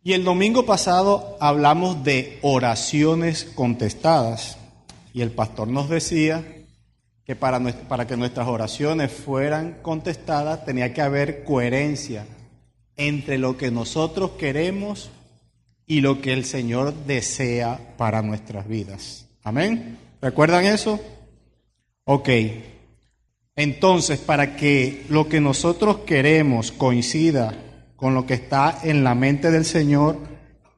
Y el domingo pasado hablamos de oraciones contestadas. Y el pastor nos decía que para que nuestras oraciones fueran contestadas tenía que haber coherencia entre lo que nosotros queremos y lo que el Señor desea para nuestras vidas. ¿Amén? ¿Recuerdan eso? Ok. Entonces, para que lo que nosotros queremos coincida con lo que está en la mente del Señor,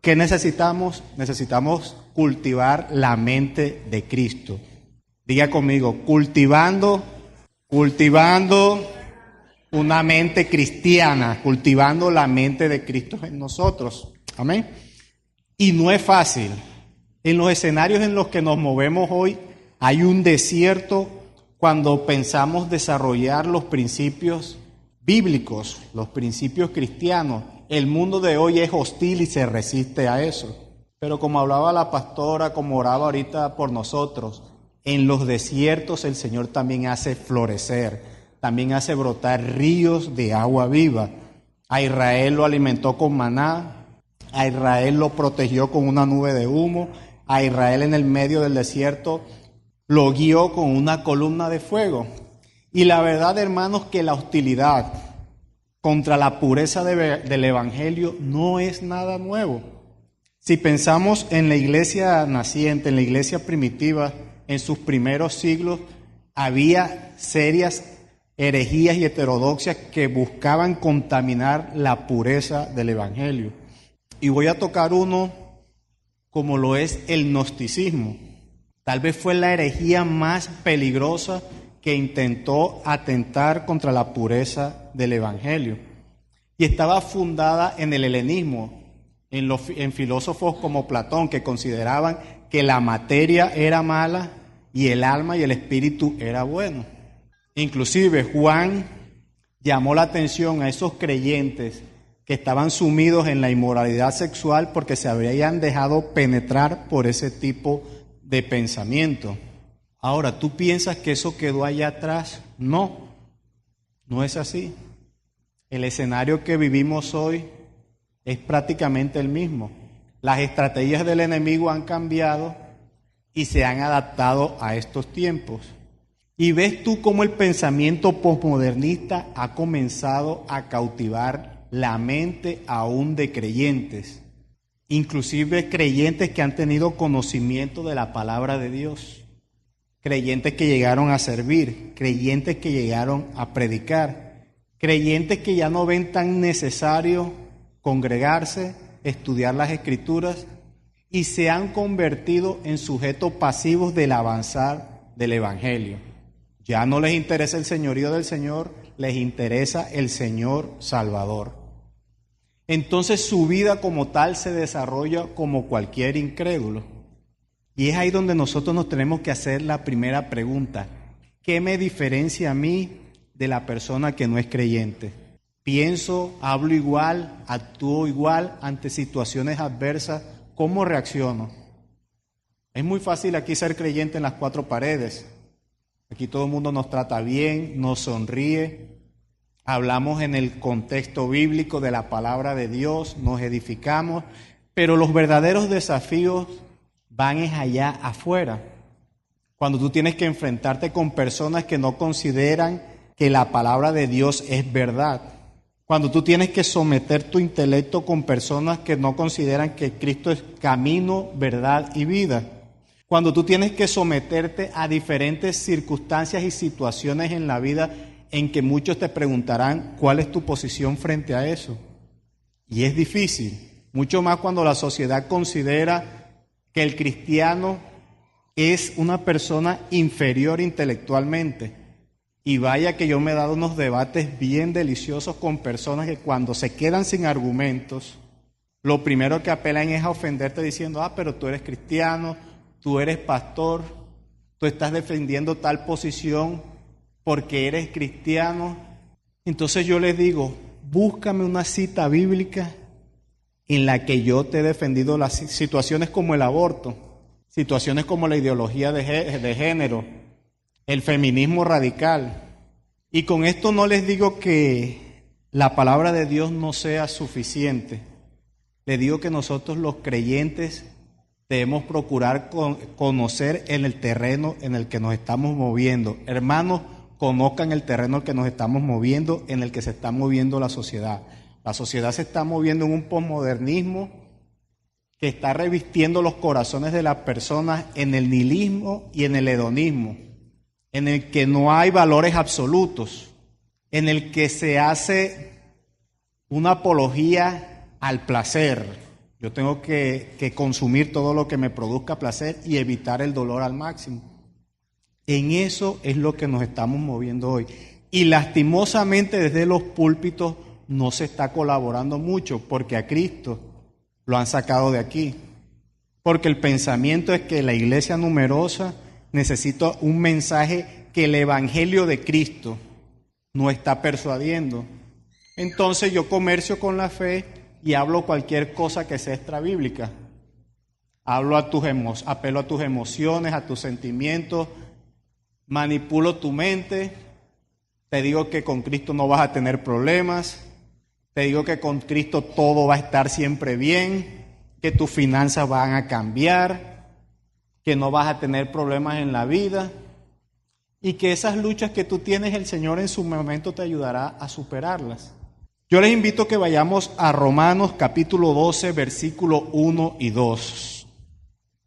¿qué necesitamos? Necesitamos cultivar la mente de Cristo. Diga conmigo, cultivando una mente cristiana, cultivando la mente de Cristo en nosotros. Amén. Y no es fácil. En los escenarios en los que nos movemos hoy hay un desierto cuando pensamos desarrollar los principios bíblicos, los principios cristianos. El mundo de hoy es hostil y se resiste a eso. Pero como hablaba la pastora, como oraba ahorita por nosotros, en los desiertos el Señor también hace florecer, también hace brotar ríos de agua viva. A Israel lo alimentó con maná, a Israel lo protegió con una nube de humo, a Israel en el medio del desierto lo guió con una columna de fuego. Y la verdad, hermanos, que la hostilidad contra la pureza del Evangelio no es nada nuevo. Si pensamos en la iglesia naciente, en la iglesia primitiva, en sus primeros siglos, había serias herejías y heterodoxias que buscaban contaminar la pureza del Evangelio. Y voy a tocar uno como lo es el gnosticismo. Tal vez fue la herejía más peligrosa que intentó atentar contra la pureza del Evangelio. Y estaba fundada en el helenismo, en filósofos como Platón, que consideraban que la materia era mala y el alma y el espíritu era bueno. Inclusive Juan llamó la atención a esos creyentes que estaban sumidos en la inmoralidad sexual porque se habían dejado penetrar por ese tipo de pensamiento. Ahora, ¿tú piensas que eso quedó allá atrás? No, no es así. El escenario que vivimos hoy es prácticamente el mismo. Las estrategias del enemigo han cambiado y se han adaptado a estos tiempos. Y ves tú cómo el pensamiento posmodernista ha comenzado a cautivar la mente aún de creyentes, inclusive creyentes que han tenido conocimiento de la palabra de Dios, creyentes que llegaron a servir, creyentes que llegaron a predicar, creyentes que ya no ven tan necesario congregarse, estudiar las Escrituras y se han convertido en sujetos pasivos del avanzar del Evangelio. Ya no les interesa el señorío del Señor, les interesa el Señor Salvador. Entonces su vida como tal se desarrolla como cualquier incrédulo. Y es ahí donde nosotros nos tenemos que hacer la primera pregunta. ¿Qué me diferencia a mí de la persona que no es creyente? Pienso, hablo igual, actúo igual ante situaciones adversas. ¿Cómo reacciono? Es muy fácil aquí ser creyente en las cuatro paredes. Aquí todo el mundo nos trata bien, nos sonríe. Hablamos en el contexto bíblico de la palabra de Dios, nos edificamos. Pero los verdaderos desafíos van es allá afuera. Cuando tú tienes que enfrentarte con personas que no consideran que la palabra de Dios es verdad. Cuando tú tienes que someter tu intelecto con personas que no consideran que Cristo es camino, verdad y vida. Cuando tú tienes que someterte a diferentes circunstancias y situaciones en la vida en que muchos te preguntarán cuál es tu posición frente a eso. Y es difícil, mucho más cuando la sociedad considera que el cristiano es una persona inferior intelectualmente. Y vaya que yo me he dado unos debates bien deliciosos con personas que cuando se quedan sin argumentos, lo primero que apelan es a ofenderte diciendo, pero tú eres cristiano, tú eres pastor, tú estás defendiendo tal posición porque eres cristiano. Entonces yo les digo, búscame una cita bíblica en la que yo te he defendido las situaciones como el aborto, situaciones como la ideología de género, el feminismo radical. Y con esto no les digo que la palabra de Dios no sea suficiente. le digo que nosotros los creyentes debemos procurar conocer en el terreno en el que nos estamos moviendo. Hermanos, conozcan el terreno en el que nos estamos moviendo, en el que se está moviendo la sociedad. La sociedad se está moviendo en un posmodernismo que está revistiendo los corazones de las personas en el nihilismo y en el hedonismo, en el que no hay valores absolutos, en el que se hace una apología al placer. Yo tengo que consumir todo lo que me produzca placer y evitar el dolor al máximo. En eso es lo que nos estamos moviendo hoy. Y lastimosamente desde los púlpitos no se está colaborando mucho, porque a Cristo lo han sacado de aquí. Porque el pensamiento es que la iglesia numerosa necesita un mensaje que el evangelio de Cristo no está persuadiendo. Entonces yo comercio con la fe y hablo cualquier cosa que sea extrabíblica. Apelo a tus emociones, a tus sentimientos, manipulo tu mente, te digo que con Cristo no vas a tener problemas, te digo que con Cristo todo va a estar siempre bien, que tus finanzas van a cambiar, que no vas a tener problemas en la vida y que esas luchas que tú tienes, el Señor en su momento te ayudará a superarlas. Yo les invito a que vayamos a Romanos capítulo 12, versículos 1 y 2.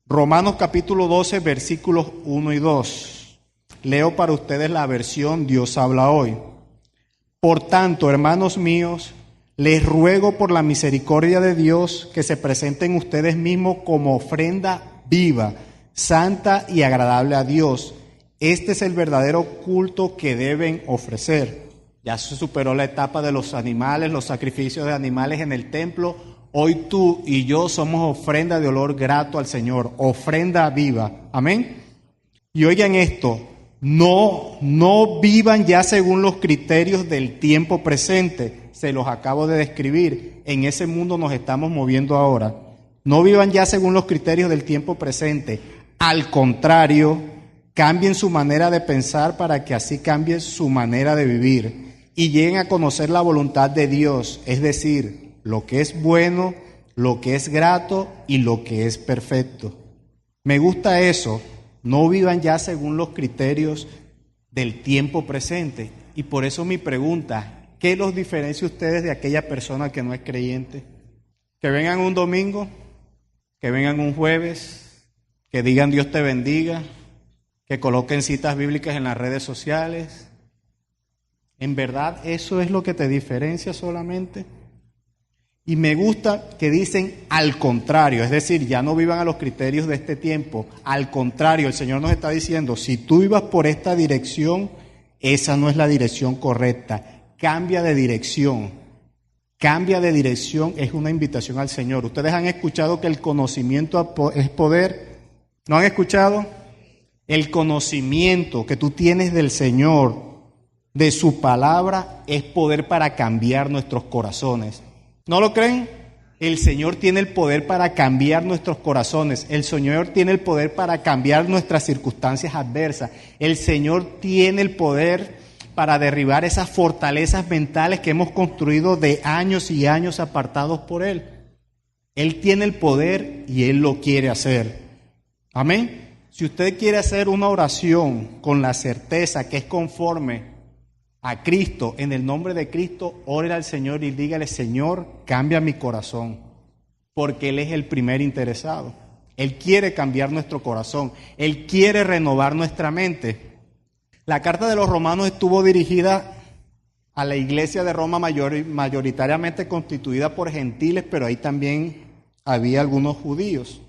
Romanos capítulo 12, versículos 1 y 2. Leo para ustedes la versión Dios habla hoy. Por tanto, hermanos míos, les ruego por la misericordia de Dios que se presenten ustedes mismos como ofrenda viva, santa y agradable a Dios. Este es el verdadero culto que deben ofrecer. Ya se superó la etapa de los animales, los sacrificios de animales en el templo. Hoy tú y yo somos ofrenda de olor grato al Señor, ofrenda viva. Amén. Y oigan esto, no vivan ya según los criterios del tiempo presente. Se los acabo de describir. En ese mundo nos estamos moviendo ahora. No vivan ya según los criterios del tiempo presente. Al contrario, cambien su manera de pensar para que así cambie su manera de vivir y lleguen a conocer la voluntad de Dios, es decir, lo que es bueno, lo que es grato y lo que es perfecto. Me gusta eso. No vivan ya según los criterios del tiempo presente. Y por eso mi pregunta, ¿qué los diferencia a ustedes de aquella persona que no es creyente? Que vengan un domingo, que vengan un jueves, que digan Dios te bendiga, que coloquen citas bíblicas en las redes sociales. ¿En verdad eso es lo que te diferencia solamente? Y me gusta que dicen al contrario, es decir, ya no vivan a los criterios de este tiempo. Al contrario, el Señor nos está diciendo, si tú ibas por esta dirección, esa no es la dirección correcta. Cambia de dirección. Cambia de dirección es una invitación al Señor. ¿Ustedes han escuchado que el conocimiento es poder? ¿No han escuchado? El conocimiento que tú tienes del Señor, de su palabra, es poder para cambiar nuestros corazones. ¿No lo creen? El Señor tiene el poder para cambiar nuestros corazones. El Señor tiene el poder para cambiar nuestras circunstancias adversas. El Señor tiene el poder para derribar esas fortalezas mentales que hemos construido de años y años apartados por Él. Él tiene el poder y Él lo quiere hacer. Amén. Si usted quiere hacer una oración con la certeza que es conforme a Cristo, en el nombre de Cristo, ore al Señor y dígale, Señor, cambia mi corazón, porque Él es el primer interesado. Él quiere cambiar nuestro corazón, Él quiere renovar nuestra mente. La carta de los Romanos estuvo dirigida a la iglesia de Roma mayoritariamente constituida por gentiles, pero ahí también había algunos judíos.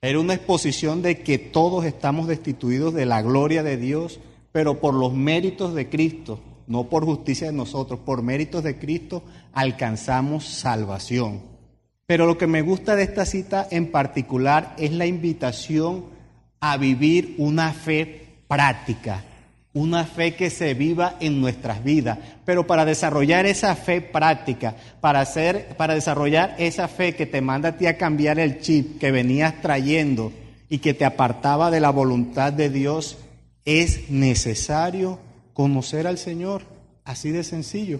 Era una exposición de que todos estamos destituidos de la gloria de Dios, pero por los méritos de Cristo, no por justicia de nosotros, por méritos de Cristo alcanzamos salvación. Pero lo que me gusta de esta cita en particular es la invitación a vivir una fe práctica, una fe que se viva en nuestras vidas. Pero para desarrollar esa fe práctica, para desarrollar esa fe que te manda a ti a cambiar el chip que venías trayendo y que te apartaba de la voluntad de Dios, es necesario conocer al Señor, así de sencillo.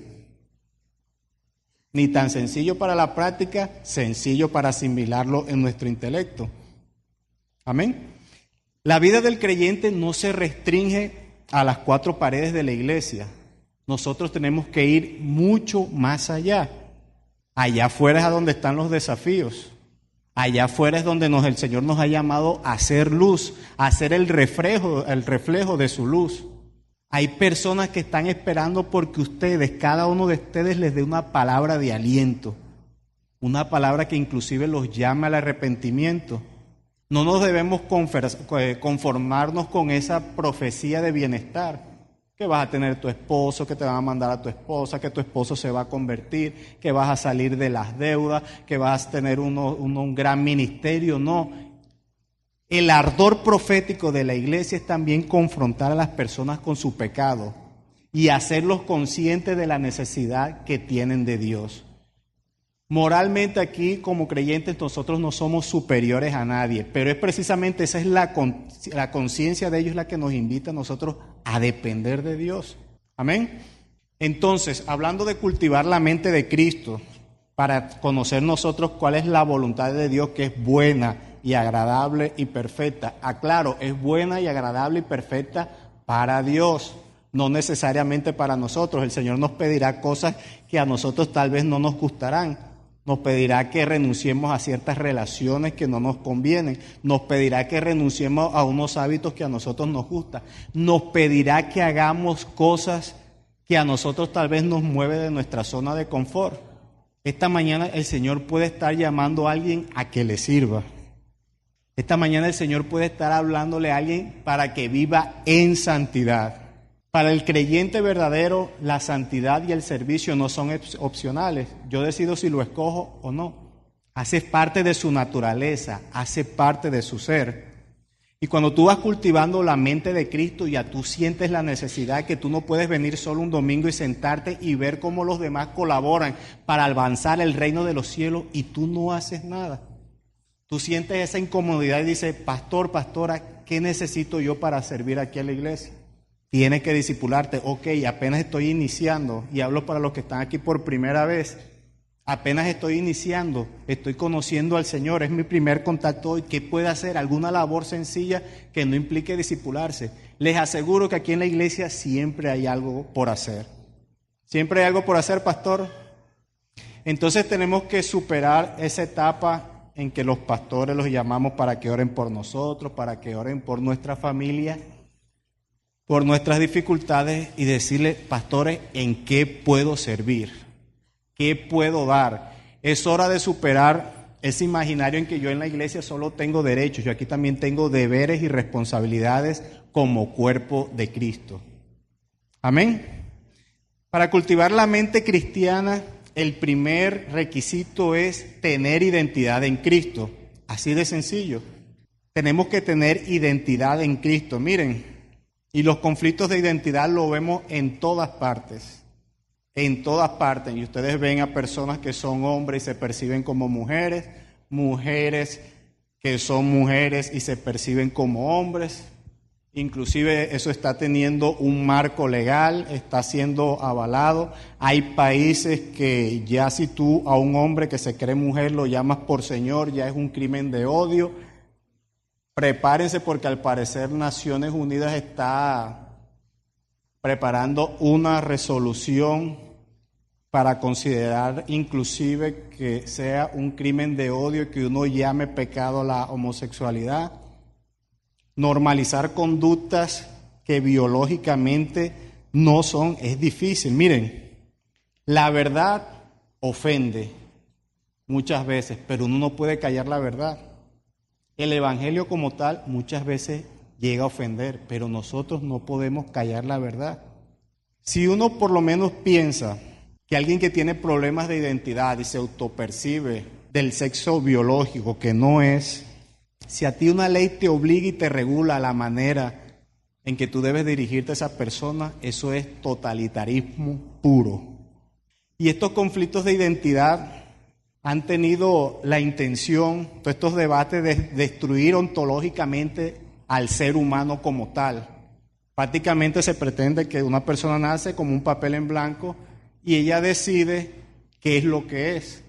Ni tan sencillo para la práctica, sencillo para asimilarlo en nuestro intelecto. Amén. La vida del creyente no se restringe a las cuatro paredes de la iglesia. Nosotros tenemos que ir mucho más allá. Allá afuera es a donde están los desafíos. Allá afuera es donde el Señor nos ha llamado a hacer luz, a hacer el reflejo de su luz. Hay personas que están esperando porque cada uno de ustedes les dé una palabra de aliento, una palabra que inclusive los llame al arrepentimiento. No nos debemos conformarnos con esa profecía de bienestar, que vas a tener tu esposo, que te van a mandar a tu esposa, que tu esposo se va a convertir, que vas a salir de las deudas, que vas a tener un gran ministerio. No. El ardor profético de la iglesia es también confrontar a las personas con su pecado y hacerlos conscientes de la necesidad que tienen de Dios. Moralmente aquí, como creyentes, nosotros no somos superiores a nadie, pero es precisamente esa es la conciencia de ellos la que nos invita a nosotros a depender de Dios. Amén. Entonces, hablando de cultivar la mente de Cristo, para conocer nosotros cuál es la voluntad de Dios, que es buena y agradable y perfecta. Aclaro, es buena y agradable y perfecta para Dios, no necesariamente para nosotros. El Señor nos pedirá cosas que a nosotros tal vez no nos gustarán. Nos pedirá que renunciemos a ciertas relaciones que no nos convienen. Nos pedirá que renunciemos a unos hábitos que a nosotros nos gustan. Nos pedirá que hagamos cosas que a nosotros tal vez nos mueve de nuestra zona de confort. Esta mañana el Señor puede estar llamando a alguien a que le sirva. Esta mañana el Señor puede estar hablándole a alguien para que viva en santidad. Para el creyente verdadero, la santidad y el servicio no son opcionales. Yo decido si lo escojo o no. Hace parte de su naturaleza, hace parte de su ser. Y cuando tú vas cultivando la mente de Cristo, ya tú sientes la necesidad que tú no puedes venir solo un domingo y sentarte y ver cómo los demás colaboran para avanzar el reino de los cielos y tú no haces nada. Tú sientes esa incomodidad y dices, pastor, pastora, ¿qué necesito yo para servir aquí a la iglesia? Tienes que discipularte. Ok, apenas estoy iniciando, y hablo para los que están aquí por primera vez. Apenas estoy iniciando, estoy conociendo al Señor, es mi primer contacto hoy. ¿Qué puede hacer? ¿Alguna labor sencilla que no implique discipularse? Les aseguro que aquí en la iglesia siempre hay algo por hacer. ¿Siempre hay algo por hacer, pastor? Entonces tenemos que superar esa etapa en que los pastores los llamamos para que oren por nosotros, para que oren por nuestra familia, por nuestras dificultades, y decirle, pastores, ¿en qué puedo servir? ¿Qué puedo dar? Es hora de superar ese imaginario en que yo en la iglesia solo tengo derechos. Yo aquí también tengo deberes y responsabilidades como cuerpo de Cristo. Amén. Para cultivar la mente cristiana, el primer requisito es tener identidad en Cristo. Así de sencillo. Tenemos que tener identidad en Cristo. Miren. Y los conflictos de identidad lo vemos en todas partes. En todas partes. Y ustedes ven a personas que son hombres y se perciben como mujeres. Mujeres que son mujeres y se perciben como hombres. Inclusive eso está teniendo un marco legal, está siendo avalado. Hay países que ya si tú a un hombre que se cree mujer lo llamas por señor, ya es un crimen de odio. Prepárense porque al parecer Naciones Unidas está preparando una resolución para considerar inclusive que sea un crimen de odio que uno llame pecado a la homosexualidad. Normalizar conductas que biológicamente no son, es difícil. Miren, la verdad ofende muchas veces, pero uno no puede callar la verdad. El evangelio como tal muchas veces llega a ofender, pero nosotros no podemos callar la verdad. Si uno por lo menos piensa que alguien que tiene problemas de identidad y se autopercibe del sexo biológico que no es, si a ti una ley te obliga y te regula la manera en que tú debes dirigirte a esa persona, eso es totalitarismo puro. Y estos conflictos de identidad han tenido la intención, todos estos debates, de destruir ontológicamente al ser humano como tal. Prácticamente se pretende que una persona nace como un papel en blanco y ella decide qué es lo que es.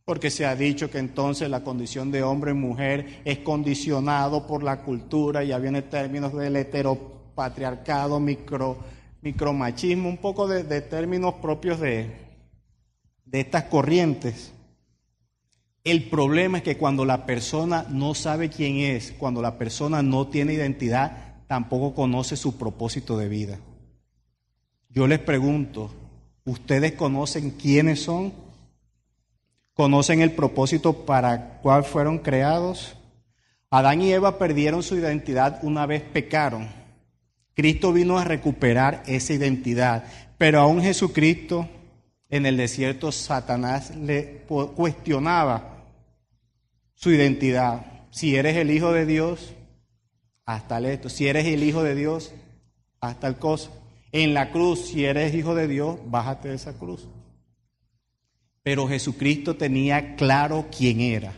Porque se ha dicho que entonces la condición de hombre y mujer es condicionado por la cultura, ya viene términos del heteropatriarcado, micromachismo, un poco de términos propios de estas corrientes. El problema es que cuando la persona no sabe quién es, cuando la persona no tiene identidad, tampoco conoce su propósito de vida. Yo les pregunto, ¿ustedes conocen quiénes son? ¿Conocen el propósito para cuál fueron creados? Adán y Eva perdieron su identidad una vez pecaron. Cristo vino a recuperar esa identidad, pero aún Jesucristo en el desierto, Satanás le cuestionaba su identidad. Si eres el Hijo de Dios, haz tal esto. Si eres el Hijo de Dios, haz tal cosa. En la cruz, si eres Hijo de Dios, bájate de esa cruz. Pero Jesucristo tenía claro quién era.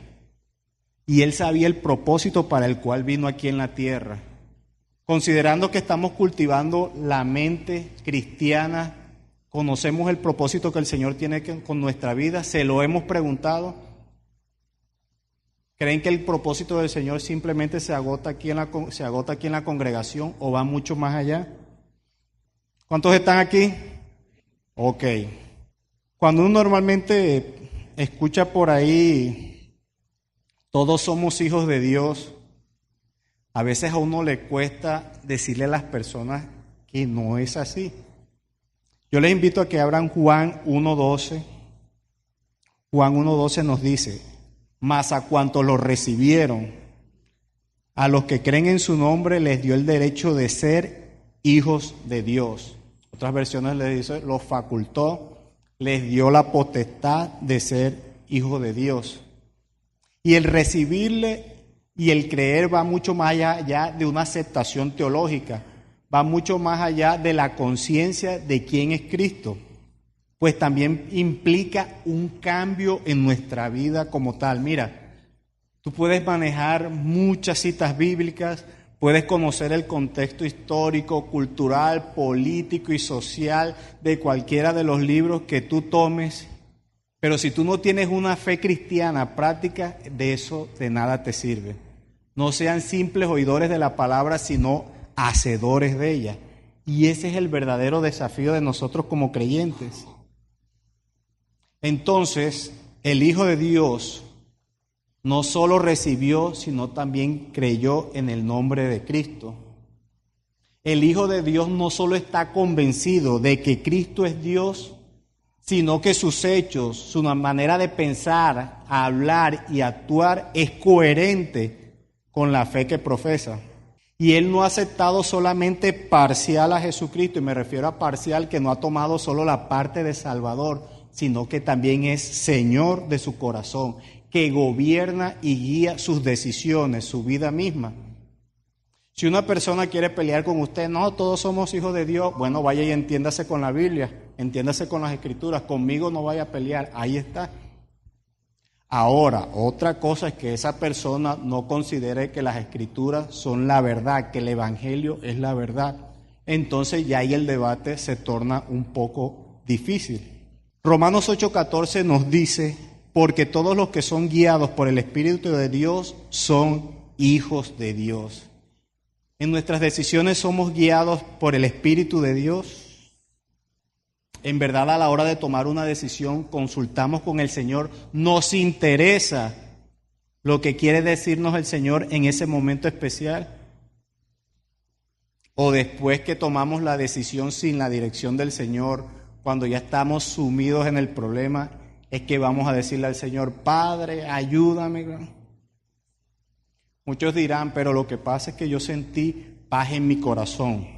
Y Él sabía el propósito para el cual vino aquí en la tierra. Considerando que estamos cultivando la mente cristiana, conocemos el propósito que el Señor tiene con nuestra vida, se lo hemos preguntado. ¿Creen que el propósito del Señor simplemente se agota aquí en la congregación o va mucho más allá? ¿Cuántos están aquí? Ok. Cuando uno normalmente escucha por ahí, todos somos hijos de Dios, a veces a uno le cuesta decirle a las personas que no es así. Yo les invito a que abran Juan 1:12. Juan 1:12 nos dice: mas a cuantos lo recibieron, a los que creen en su nombre, les dio el derecho de ser hijos de Dios. Otras versiones les dice, los facultó, les dio la potestad de ser hijos de Dios. Y el recibirle y el creer va mucho más allá de una aceptación teológica, va mucho más allá de la conciencia de quién es Cristo, pues también implica un cambio en nuestra vida como tal. Mira, tú puedes manejar muchas citas bíblicas, puedes conocer el contexto histórico, cultural, político y social de cualquiera de los libros que tú tomes, pero si tú no tienes una fe cristiana práctica, de eso de nada te sirve. No sean simples oidores de la palabra, sino hacedores de ella. Y ese es el verdadero desafío de nosotros como creyentes. Entonces, el Hijo de Dios no solo recibió, sino también creyó en el nombre de Cristo. El Hijo de Dios no solo está convencido de que Cristo es Dios, sino que sus hechos, su manera de pensar, hablar y actuar es coherente con la fe que profesa. Y él no ha aceptado solamente parcial a Jesucristo, y me refiero a parcial que no ha tomado solo la parte de Salvador, sino que también es Señor de su corazón, que gobierna y guía sus decisiones, su vida misma. Si una persona quiere pelear con usted, no, todos somos hijos de Dios, bueno, vaya y entiéndase con la Biblia, entiéndase con las Escrituras, conmigo no vaya a pelear, ahí está. Ahora, otra cosa es que esa persona no considere que las Escrituras son la verdad, que el Evangelio es la verdad. Entonces ya ahí el debate se torna un poco difícil. Romanos 8:14 nos dice: porque todos los que son guiados por el Espíritu de Dios son hijos de Dios. En nuestras decisiones somos guiados por el Espíritu de Dios. En verdad, a la hora de tomar una decisión, consultamos con el Señor. Nos interesa lo que quiere decirnos el Señor en ese momento especial. O después que tomamos la decisión sin la dirección del Señor, cuando ya estamos sumidos en el problema, es que vamos a decirle al Señor: Padre, ayúdame. Muchos dirán, pero lo que pasa es que yo sentí paz en mi corazón.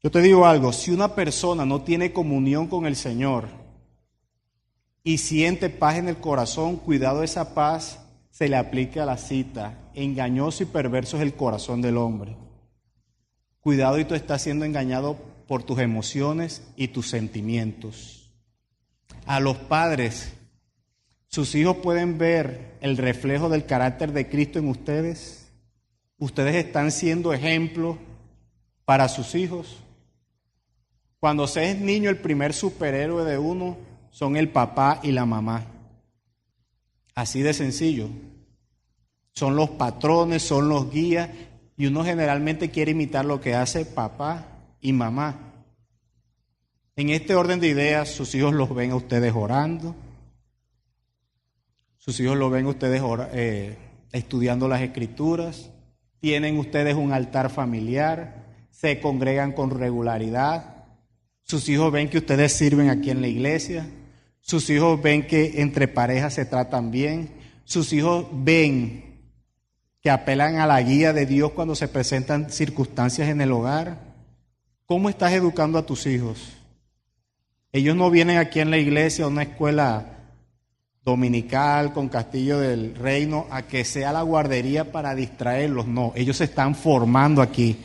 Yo te digo algo, si una persona no tiene comunión con el Señor y siente paz en el corazón, cuidado, esa paz se le aplica a la cita. Engañoso y perverso es el corazón del hombre. Cuidado, y tú estás siendo engañado por tus emociones y tus sentimientos. A los padres, sus hijos pueden ver el reflejo del carácter de Cristo en ustedes. Ustedes están siendo ejemplos para sus hijos. Cuando se es niño, el primer superhéroe de uno son el papá y la mamá. Así de sencillo. Son los patrones, son los guías, y uno generalmente quiere imitar lo que hace papá y mamá. En este orden de ideas, sus hijos los ven a ustedes orando, sus hijos los ven a ustedes estudiando las Escrituras, tienen ustedes un altar familiar, se congregan con regularidad, sus hijos ven que ustedes sirven aquí en la iglesia, sus hijos ven que entre parejas se tratan bien, sus hijos ven que apelan a la guía de Dios cuando se presentan circunstancias en el hogar. ¿Cómo estás educando a tus hijos? Ellos no vienen aquí en la iglesia a una escuela dominical con Castillo del Reino a que sea la guardería para distraerlos. No, ellos se están formando aquí.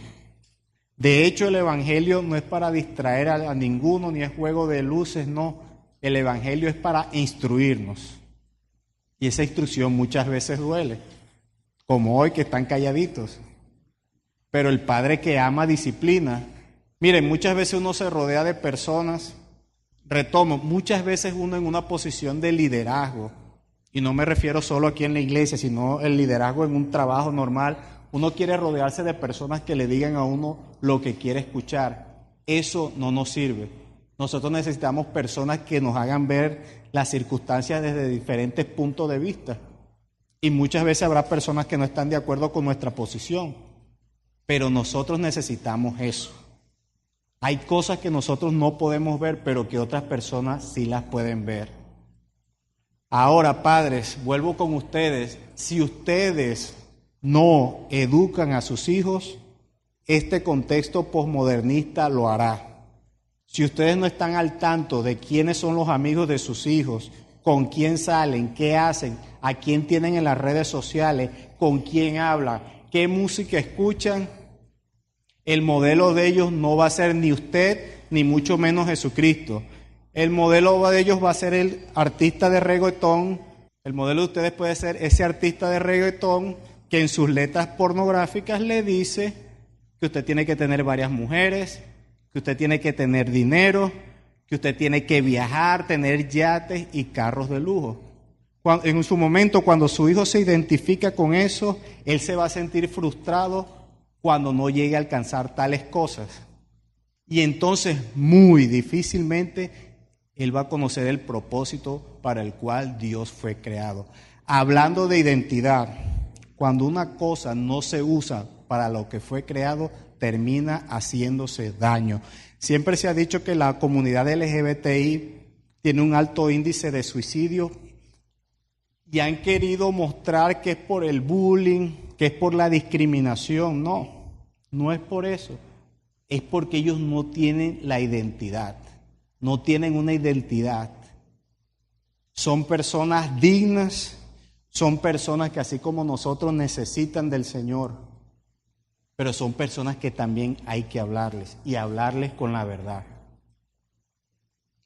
De hecho, el Evangelio no es para distraer a ninguno, ni es juego de luces, no. El Evangelio es para instruirnos. Y esa instrucción muchas veces duele, como hoy que están calladitos. Pero el padre que ama disciplina. Miren, muchas veces uno se rodea de personas, retomo, muchas veces uno en una posición de liderazgo, y no me refiero solo aquí en la iglesia, sino el liderazgo en un trabajo normal. Uno quiere rodearse de personas que le digan a uno lo que quiere escuchar. Eso no nos sirve. Nosotros necesitamos personas que nos hagan ver las circunstancias desde diferentes puntos de vista. Y muchas veces habrá personas que no están de acuerdo con nuestra posición. Pero nosotros necesitamos eso. Hay cosas que nosotros no podemos ver, pero que otras personas sí las pueden ver. Ahora, padres, vuelvo con ustedes. Si ustedes no educan a sus hijos, este contexto posmodernista lo hará. Si ustedes no están al tanto de quiénes son los amigos de sus hijos, con quién salen, qué hacen, a quién tienen en las redes sociales, con quién hablan, qué música escuchan, el modelo de ellos no va a ser ni usted, ni mucho menos Jesucristo. El modelo de ellos va a ser el artista de reggaetón. El modelo de ustedes puede ser ese artista de reggaetón que en sus letras pornográficas le dice que usted tiene que tener varias mujeres, que usted tiene que tener dinero, que usted tiene que viajar, tener yates y carros de lujo. En su momento, cuando su hijo se identifica con eso, él se va a sentir frustrado cuando no llegue a alcanzar tales cosas. Y entonces, muy difícilmente, él va a conocer el propósito para el cual Dios fue creado. Hablando de identidad, cuando una cosa no se usa para lo que fue creado, termina haciéndose daño. Siempre se ha dicho que la comunidad LGBTI tiene un alto índice de suicidio y han querido mostrar que es por el bullying, que es por la discriminación. No, no es por eso. Es porque ellos no tienen la identidad, no tienen una identidad. Son personas dignas, son personas que así como nosotros necesitan del Señor, pero son personas que también hay que hablarles y hablarles con la verdad.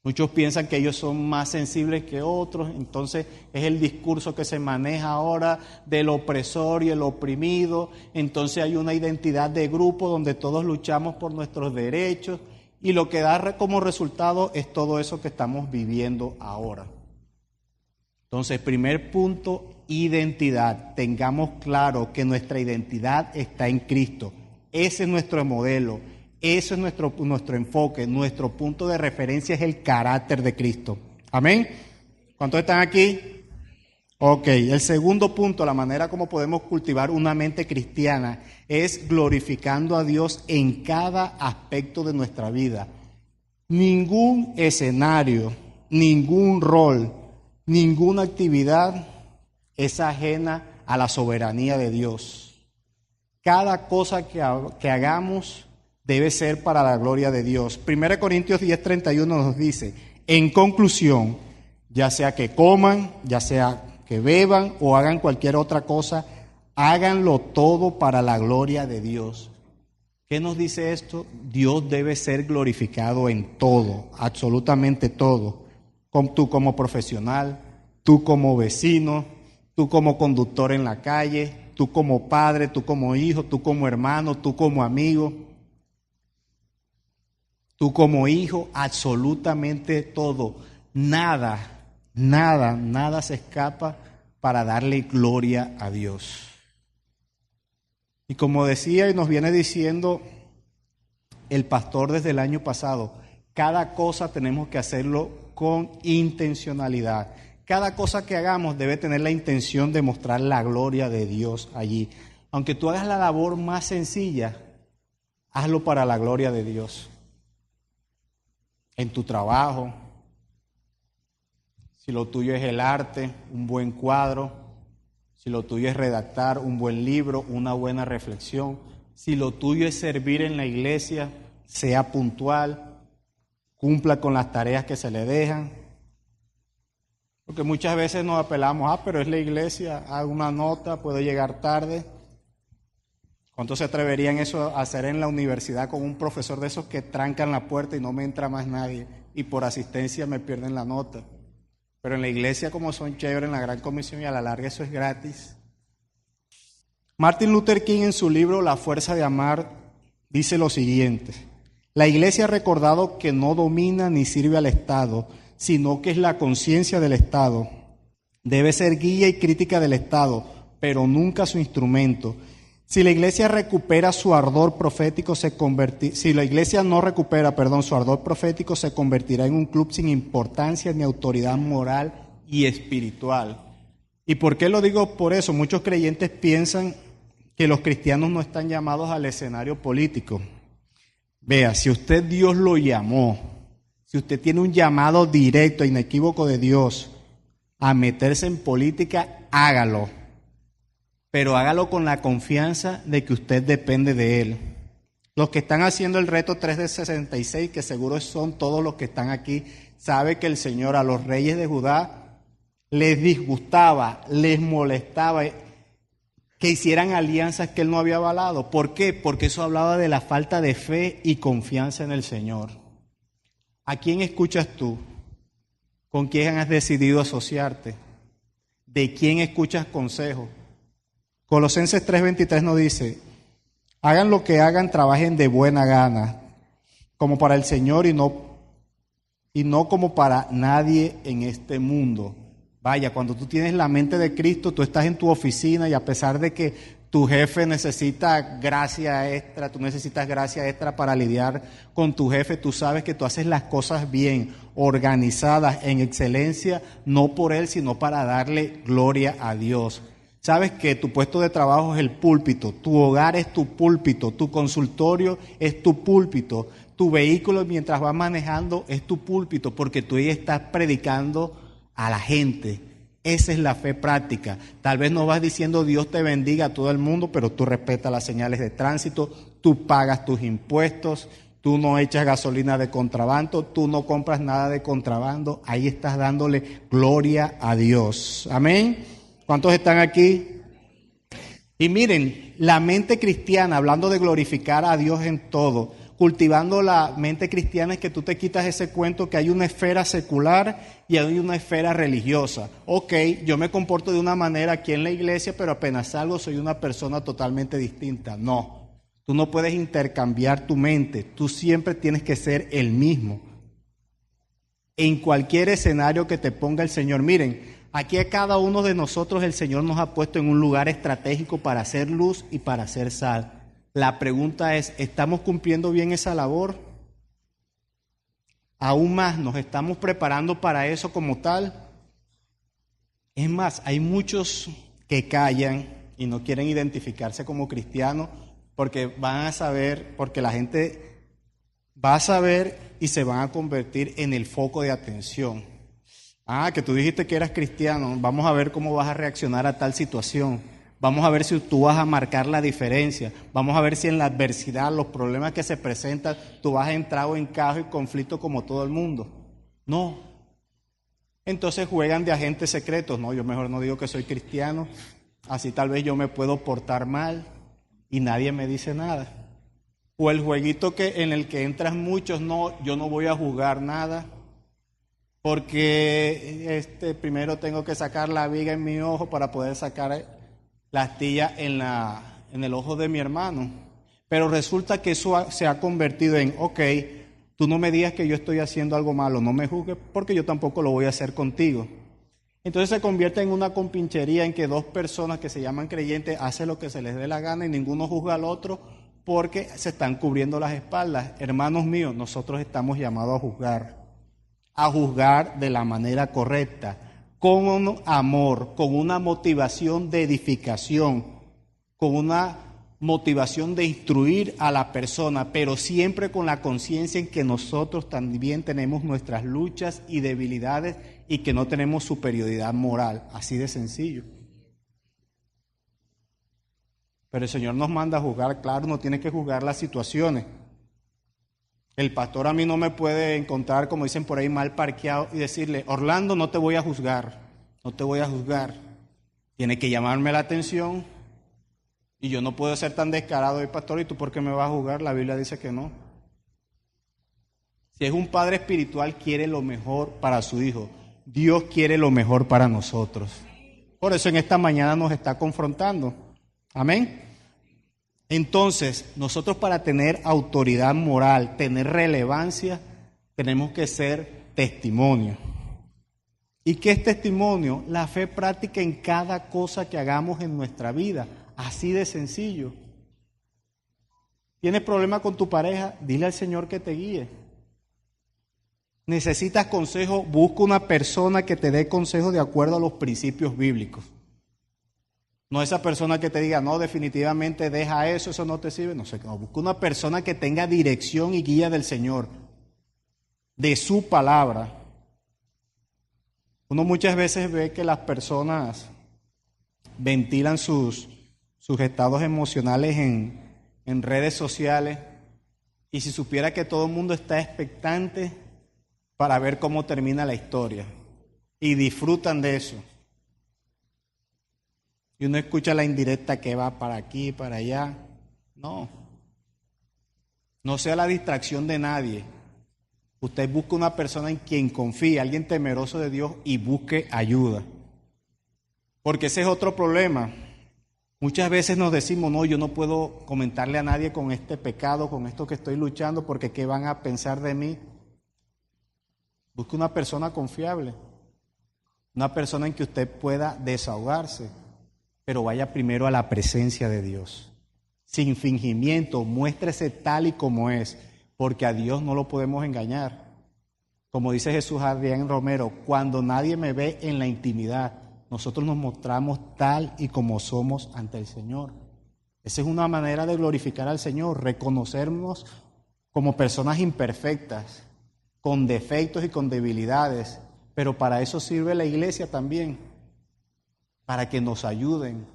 Muchos piensan que ellos son más sensibles que otros, entonces es el discurso que se maneja ahora del opresor y el oprimido, entonces hay una identidad de grupo donde todos luchamos por nuestros derechos y lo que da como resultado es todo eso que estamos viviendo ahora. Entonces, primer punto, identidad. Tengamos claro que nuestra identidad está en Cristo. Ese es nuestro modelo. Ese es nuestro enfoque, nuestro punto de referencia es el carácter de Cristo. ¿Amén? ¿Cuántos están aquí? Ok, el segundo punto, la manera como podemos cultivar una mente cristiana es glorificando a Dios en cada aspecto de nuestra vida. Ningún escenario, ningún rol, ninguna actividad es ajena a la soberanía de Dios. Cada cosa que hagamos debe ser para la gloria de Dios. 1 Corintios 10:31 nos dice, en conclusión, ya sea que coman, ya sea que beban o hagan cualquier otra cosa, háganlo todo para la gloria de Dios. ¿Qué nos dice esto? Dios debe ser glorificado en todo, absolutamente todo. Tú como profesional, tú como vecino, tú como conductor en la calle, tú como padre, tú como hijo, tú como hermano, tú como amigo. Tú como hijo, absolutamente todo. nada se escapa para darle gloria a Dios. Y como decía y nos viene diciendo el pastor desde el año pasado, cada cosa tenemos que hacerlo con intencionalidad. Cada cosa que hagamos debe tener la intención de mostrar la gloria de Dios allí. Aunque tú hagas la labor más sencilla, hazlo para la gloria de Dios. En tu trabajo, si lo tuyo es el arte, un buen cuadro, si lo tuyo es redactar un buen libro, una buena reflexión, si lo tuyo es servir en la iglesia, sea puntual, cumpla con las tareas que se le dejan. Porque muchas veces nos apelamos, pero es la iglesia, hago una nota, puedo llegar tarde. ¿Cuántos se atreverían eso a hacer en la universidad con un profesor de esos que trancan la puerta y no me entra más nadie y por asistencia me pierden la nota? Pero en la iglesia, como son chéveres en la Gran Comisión, y a la larga eso es gratis. Martin Luther King, en su libro La fuerza de amar, dice lo siguiente: la iglesia ha recordado que no domina ni sirve al Estado, sino que es la conciencia del Estado. Debe ser guía y crítica del Estado, pero nunca su instrumento. Si la iglesia recupera su ardor profético, si la iglesia no recupera, su ardor profético, se convertirá en un club sin importancia ni autoridad moral y espiritual. ¿Y por qué lo digo por eso? Muchos creyentes piensan que los cristianos no están llamados al escenario político. Vea, si usted Dios lo llamó, si usted tiene un llamado directo e inequívoco de Dios a meterse en política, hágalo. Pero hágalo con la confianza de que usted depende de Él. Los que están haciendo el reto 3 de 66, que seguro son todos los que están aquí, sabe que el Señor a los reyes de Judá les disgustaba, les molestaba que hicieran alianzas que Él no había avalado. ¿Por qué? Porque eso hablaba de la falta de fe y confianza en el Señor. ¿A quién escuchas tú? ¿Con quién has decidido asociarte? ¿De quién escuchas consejo? Colosenses 3:23 nos dice: hagan lo que hagan, trabajen de buena gana, como para el Señor y no como para nadie en este mundo. Vaya, cuando tú tienes la mente de Cristo, tú estás en tu oficina y a pesar de que tu jefe necesita gracia extra, tú necesitas gracia extra para lidiar con tu jefe, tú sabes que tú haces las cosas bien, organizadas, en excelencia, no por él, sino para darle gloria a Dios. Sabes que tu puesto de trabajo es el púlpito, tu hogar es tu púlpito, tu consultorio es tu púlpito, tu vehículo mientras vas manejando es tu púlpito, porque tú ahí estás predicando a la gente. Esa es la fe práctica. Tal vez no vas diciendo Dios te bendiga a todo el mundo, pero tú respetas las señales de tránsito, tú pagas tus impuestos, tú no echas gasolina de contrabando, tú no compras nada de contrabando. Ahí estás dándole gloria a Dios. Amén. ¿Cuántos están aquí? Y miren, la mente cristiana, hablando de glorificar a Dios en todo, cultivando la mente cristiana es que tú te quitas ese cuento que hay una esfera secular y hay una esfera religiosa. Ok, yo me comporto de una manera aquí en la iglesia, pero apenas salgo soy una persona totalmente distinta. No, tú no puedes intercambiar tu mente, tú siempre tienes que ser el mismo. En cualquier escenario que te ponga el Señor, miren, aquí a cada uno de nosotros el Señor nos ha puesto en un lugar estratégico para hacer luz y para hacer sal. La pregunta es, ¿estamos cumpliendo bien esa labor? Aún más, ¿nos estamos preparando para eso como tal? Es más, hay muchos que callan y no quieren identificarse como cristianos porque van a saber, porque la gente va a saber y se van a convertir en el foco de atención. Ah, que tú dijiste que eras cristiano, vamos a ver cómo vas a reaccionar a tal situación. Vamos a ver si tú vas a marcar la diferencia. Vamos a ver si en la adversidad, los problemas que se presentan, tú vas a entrar o en caos y conflicto como todo el mundo. No. Entonces juegan de agentes secretos. No, yo mejor no digo que soy cristiano. Así tal vez yo me puedo portar mal y nadie me dice nada. O el jueguito en el que entran muchos, no, yo no voy a jugar nada. Porque primero tengo que sacar la viga en mi ojo para poder sacar la astilla en el ojo de mi hermano. Pero resulta que eso se ha convertido en, ok, Tú no me digas que yo estoy haciendo algo malo, no me juzgues porque yo tampoco lo voy a hacer contigo. Entonces se convierte en una compinchería en que dos personas que se llaman creyentes hacen lo que se les dé la gana y ninguno juzga al otro porque se están cubriendo las espaldas. Hermanos míos, nosotros estamos llamados a juzgar de la manera correcta, con un amor, con una motivación de edificación, con una motivación de instruir a la persona, pero siempre con la conciencia en que nosotros también tenemos nuestras luchas y debilidades y que no tenemos superioridad moral, así de sencillo. Pero el Señor nos manda a juzgar, claro, no tiene que juzgar las situaciones. El pastor a mí no me puede encontrar, como dicen por ahí, mal parqueado y decirle, Orlando, no te voy a juzgar, no te voy a juzgar. Tiene que llamarme la atención y yo no puedo ser tan descarado, pastor, ¿y tú por qué me vas a juzgar? La Biblia dice que no. Si es un padre espiritual, quiere lo mejor para su hijo. Dios quiere lo mejor para nosotros. Por eso en esta mañana nos está confrontando. Amén. Entonces, nosotros para tener autoridad moral, tener relevancia, tenemos que ser testimonio. ¿Y qué es testimonio? La fe práctica en cada cosa que hagamos en nuestra vida. Así de sencillo. ¿Tienes problema con tu pareja? Dile al Señor que te guíe. ¿Necesitas consejo? Busca una persona que te dé consejo de acuerdo a los principios bíblicos. No esa persona que te diga, no, definitivamente deja eso, eso no te sirve. No sé, no, busca una persona que tenga dirección y guía del Señor, de su palabra. Uno muchas veces ve que las personas ventilan sus estados emocionales en redes sociales y si supiera que todo el mundo está expectante para ver cómo termina la historia y disfrutan de eso. Y uno escucha la indirecta que va para aquí, para allá. No sea la distracción de nadie. Usted busque una persona en quien confíe, alguien temeroso de Dios y busque ayuda. Porque ese es otro problema. Muchas veces nos decimos, no, yo no puedo comentarle a nadie con este pecado, con esto que estoy luchando, porque ¿qué van a pensar de mí? Busque una persona confiable, una persona en que usted pueda desahogarse, pero vaya primero a la presencia de Dios. Sin fingimiento, muéstrese tal y como es, porque a Dios no lo podemos engañar. Como dice Jesús Adrián Romero, cuando nadie me ve en la intimidad, nosotros nos mostramos tal y como somos ante el Señor. Esa es una manera de glorificar al Señor, reconocernos como personas imperfectas, con defectos y con debilidades, pero para eso sirve la iglesia también, para que nos ayuden,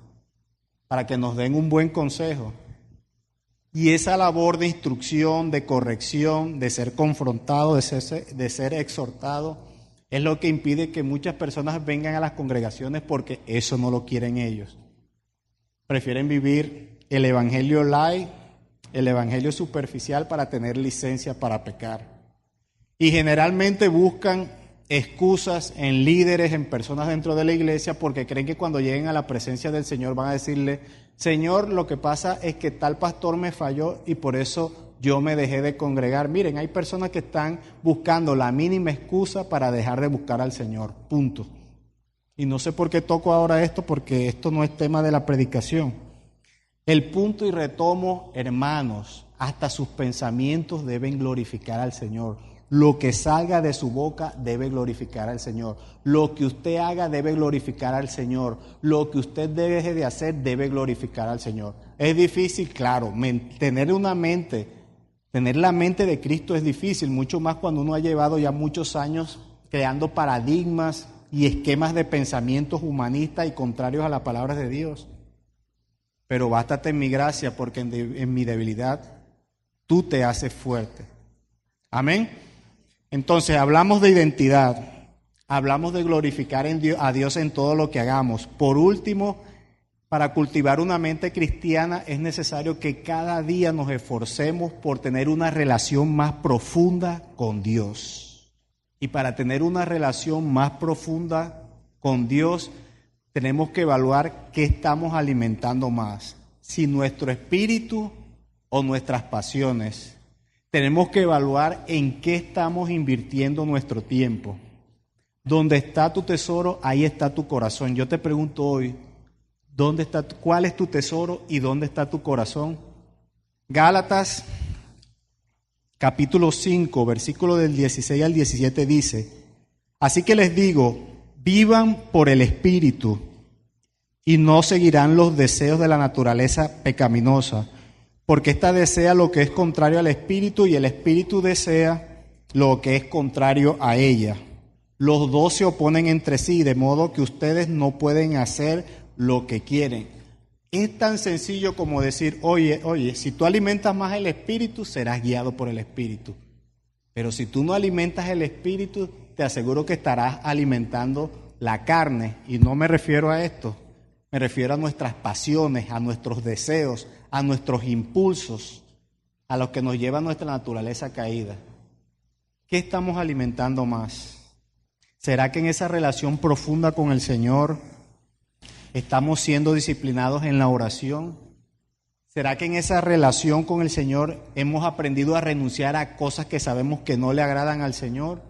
para que nos den un buen consejo. Y esa labor de instrucción, de corrección, de ser confrontado, de ser exhortado, es lo que impide que muchas personas vengan a las congregaciones porque eso no lo quieren ellos. Prefieren vivir el evangelio light, el evangelio superficial para tener licencia para pecar. Y generalmente buscan excusas en líderes, en personas dentro de la iglesia porque creen que cuando lleguen a la presencia del Señor van a decirle, Señor, lo que pasa es que tal pastor me falló y por eso yo me dejé de congregar. Miren, hay personas que están buscando la mínima excusa para dejar de buscar al Señor, punto. Y no sé por qué toco ahora esto, porque esto no es tema de la predicación. El punto y retomo, hermanos, hasta sus pensamientos deben glorificar al Señor. Lo que salga de su boca debe glorificar al Señor. Lo que usted haga debe glorificar al Señor. Lo que usted deje de hacer debe glorificar al Señor. Es difícil, claro, tener la mente de Cristo es difícil, mucho más cuando uno ha llevado ya muchos años creando paradigmas y esquemas de pensamientos humanistas y contrarios a las palabras de Dios. Pero bástate en mi gracia, porque en mi debilidad tú te haces fuerte. Amén. Entonces, hablamos de identidad, hablamos de glorificar a Dios en todo lo que hagamos. Por último, para cultivar una mente cristiana es necesario que cada día nos esforcemos por tener una relación más profunda con Dios. Y para tener una relación más profunda con Dios, tenemos que evaluar qué estamos alimentando más, si nuestro espíritu o nuestras pasiones. tenemos que evaluar en qué estamos invirtiendo nuestro tiempo. Donde está tu tesoro, ahí está tu corazón. Yo te pregunto hoy, ¿cuál es tu tesoro y dónde está tu corazón? Gálatas, capítulo 5, versículo del 16 al 17 dice: así que les digo, vivan por el Espíritu y no seguirán los deseos de la naturaleza pecaminosa, porque ésta desea lo que es contrario al Espíritu y el Espíritu desea lo que es contrario a ella. Los dos se oponen entre sí, de modo que ustedes no pueden hacer lo que quieren. Es tan sencillo como decir, oye, si tú alimentas más el Espíritu, serás guiado por el Espíritu. Pero si tú no alimentas el Espíritu, te aseguro que estarás alimentando la carne. Y no me refiero a esto, me refiero a nuestras pasiones, a nuestros deseos, a nuestros impulsos, a los que nos lleva nuestra naturaleza caída. ¿Qué estamos alimentando más? ¿Será que en esa relación profunda con el Señor estamos siendo disciplinados en la oración? ¿Será que en esa relación con el Señor hemos aprendido a renunciar a cosas que sabemos que no le agradan al Señor?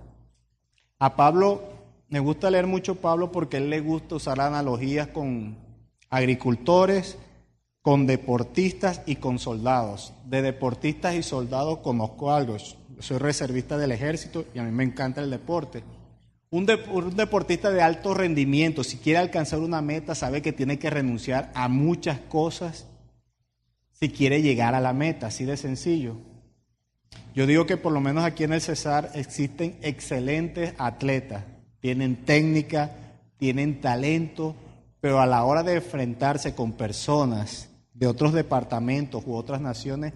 A Pablo, me gusta leer mucho Pablo porque a él le gusta usar analogías con agricultores, con deportistas y con soldados. De deportistas y soldados conozco algo. Yo soy reservista del ejército y a mí me encanta el deporte. Un deportista de alto rendimiento, si quiere alcanzar una meta, sabe que tiene que renunciar a muchas cosas si quiere llegar a la meta, así de sencillo. Yo digo que por lo menos aquí en el Cesar existen excelentes atletas, tienen técnica, tienen talento, pero a la hora de enfrentarse con personas de otros departamentos u otras naciones,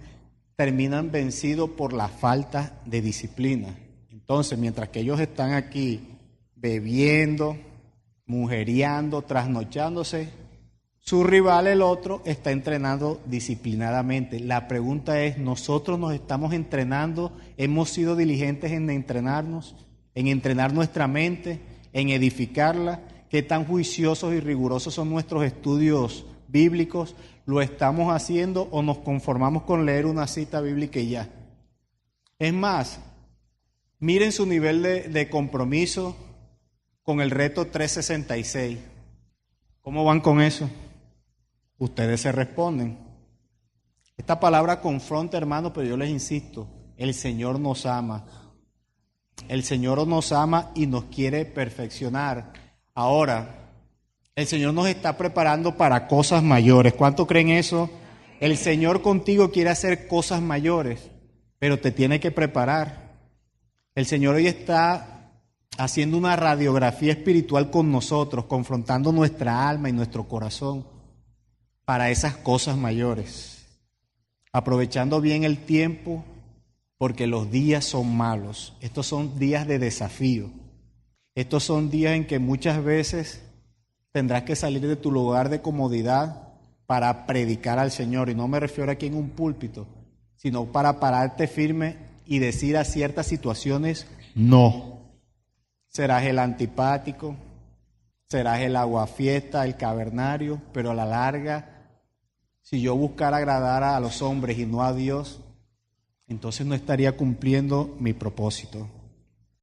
terminan vencidos por la falta de disciplina. Entonces, mientras que ellos están aquí bebiendo, mujeriando, trasnochándose, su rival, el otro, está entrenando disciplinadamente. La pregunta es, ¿nosotros nos estamos entrenando? ¿Hemos sido diligentes en entrenarnos, en entrenar nuestra mente, en edificarla? ¿Qué tan juiciosos y rigurosos son nuestros estudios bíblicos? ¿Lo estamos haciendo o nos conformamos con leer una cita bíblica y ya? Es más, miren su nivel de compromiso con el reto 366. ¿Cómo van con eso? Ustedes se responden. Esta palabra confronta, hermano, pero yo les insisto, el Señor nos ama. El Señor nos ama y nos quiere perfeccionar. Ahora, el Señor nos está preparando para cosas mayores. ¿Cuánto creen eso? El Señor contigo quiere hacer cosas mayores, pero te tiene que preparar. El Señor hoy está haciendo una radiografía espiritual con nosotros, confrontando nuestra alma y nuestro corazón para esas cosas mayores. Aprovechando bien el tiempo, porque los días son malos. Estos son días de desafío. Estos son días en que muchas veces tendrás que salir de tu lugar de comodidad para predicar al Señor. Y no me refiero aquí en un púlpito, sino para pararte firme y decir a ciertas situaciones no. Serás el antipático, serás el aguafiesta, el cavernario, pero a la larga, si yo buscara agradar a los hombres y no a Dios, entonces no estaría cumpliendo mi propósito.